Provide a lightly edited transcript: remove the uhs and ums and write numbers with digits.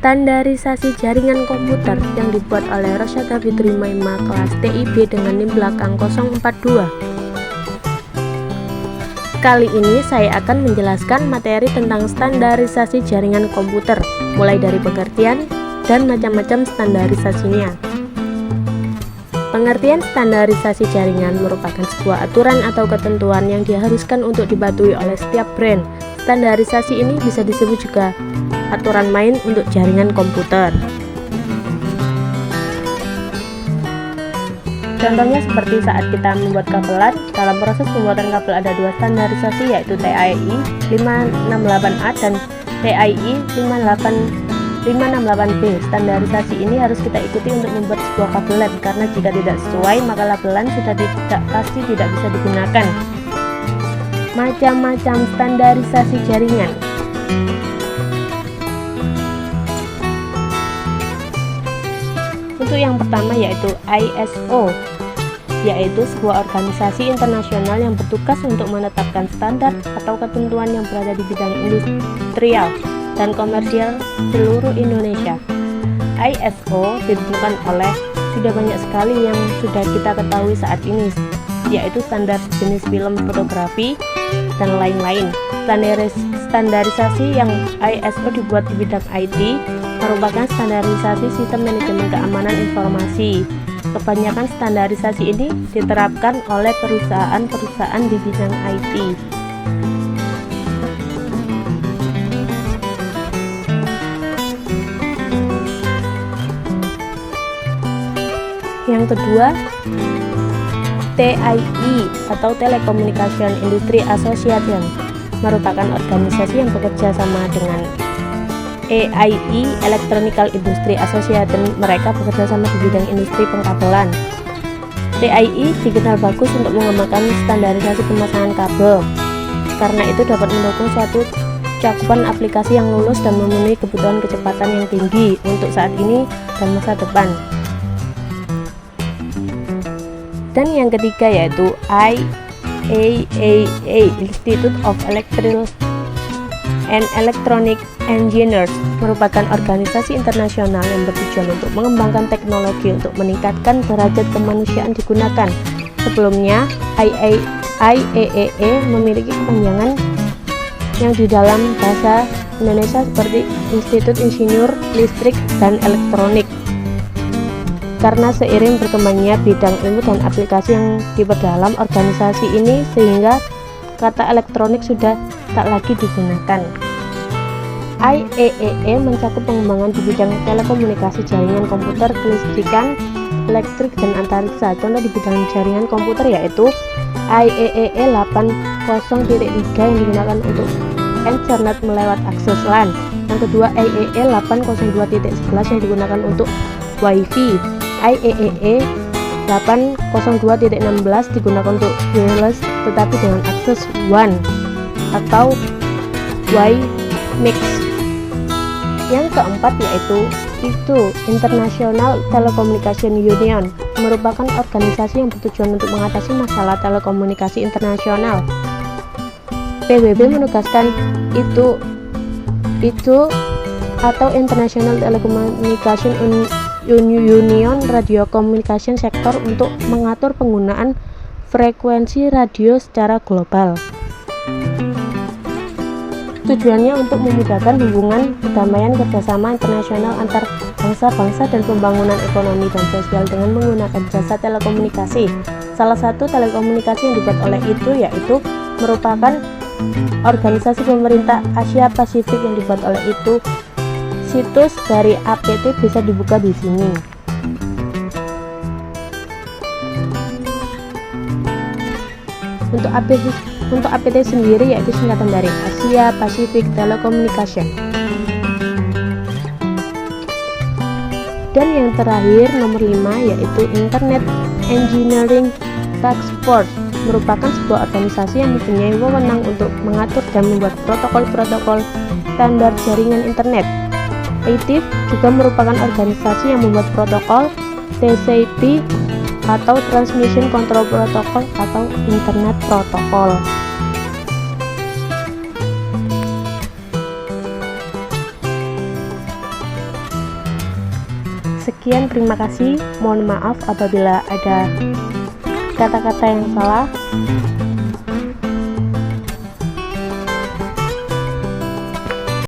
Standarisasi jaringan komputer yang dibuat oleh Rosyada Fitri Maima kelas TIB dengan NIM belakang 042. Kali ini saya akan menjelaskan materi tentang standarisasi jaringan komputer, mulai dari pengertian dan macam-macam standarisasinya. Pengertian standarisasi jaringan merupakan sebuah aturan atau ketentuan yang diharuskan untuk dipatuhi oleh setiap brand. Standarisasi ini bisa disebut juga aturan main untuk jaringan komputer. Contohnya seperti saat kita membuat kabelan, dalam proses pembuatan kabel ada dua standarisasi, yaitu TII 568A dan TII 568B. Standarisasi ini harus kita ikuti untuk membuat sebuah kabelan, karena jika tidak sesuai maka labelan sudah pasti tidak bisa digunakan. Macam-macam standarisasi jaringan. Untuk yang pertama yaitu ISO, yaitu sebuah organisasi internasional yang bertugas untuk menetapkan standar atau ketentuan yang berada di bidang industrial dan komersial seluruh Indonesia. ISO ditentukan oleh sudah banyak sekali yang sudah kita ketahui saat ini, yaitu standar jenis film fotografi dan lain-lain. Standarisasi yang ISO dibuat di bidang IT merupakan standarisasi sistem manajemen keamanan informasi. Kebanyakan standarisasi ini diterapkan oleh perusahaan-perusahaan di bidang IT. Yang kedua, TII atau Telecommunication Industry Association merupakan organisasi yang bekerja sama dengan EII Electronic Industry Association. Mereka bekerja sama di bidang industri pengkabelan. TII dikenal bagus untuk mengembangkan standarisasi pemasangan kabel, karena itu dapat mendukung suatu cakupan aplikasi yang lulus dan memenuhi kebutuhan kecepatan yang tinggi untuk saat ini dan masa depan. Dan yang ketiga yaitu IAAA, Institute of Electrical and Electronic Engineers, merupakan organisasi internasional yang bertujuan untuk mengembangkan teknologi untuk meningkatkan derajat kemanusiaan digunakan. Sebelumnya, IAAA memiliki kepanjangan yang di dalam bahasa Indonesia seperti Institut Insinyur Listrik dan Elektronik. Karena seiring berkembangnya bidang ilmu dan aplikasi yang diperdalam organisasi ini, sehingga kata elektronik sudah tak lagi digunakan. IAAA mencakup pengembangan di bidang telekomunikasi, jaringan komputer, kelistrikan, elektrik, dan antariksa. Contoh di bidang jaringan komputer yaitu IAAA 80.3 yang digunakan untuk Ethernet melewat akses LAN. Yang kedua, IAAA 802.11 yang digunakan untuk Wi-Fi. IAAA 802.16 digunakan untuk wireless tetapi dengan akses WAN atau WiMix. Yang keempat yaitu International Telecommunication Union, merupakan organisasi yang bertujuan untuk mengatasi masalah telekomunikasi internasional. PBB menugaskan itu atau International Telecommunication Union Radio Communication Sector untuk mengatur penggunaan frekuensi radio secara global. Tujuannya untuk memudahkan hubungan perdamaian, kerjasama internasional antar bangsa-bangsa, dan pembangunan ekonomi dan sosial dengan menggunakan jasa telekomunikasi. Salah satu telekomunikasi yang dibuat oleh itu yaitu merupakan organisasi pemerintah Asia Pasifik yang dibuat oleh itu. Situs dari APT bisa dibuka di sini. Untuk APT sendiri yaitu singkatan dari Asia Pacific Telecommunication. Dan yang terakhir nomor 5 yaitu Internet Engineering Task Force, merupakan sebuah organisasi yang mempunyai wewenang untuk mengatur dan membuat protokol-protokol standar jaringan internet. ITIF juga merupakan organisasi yang membuat protokol TCP atau Transmission Control Protocol atau Internet Protocol. Sekian, terima kasih. Mohon maaf apabila ada kata-kata yang salah.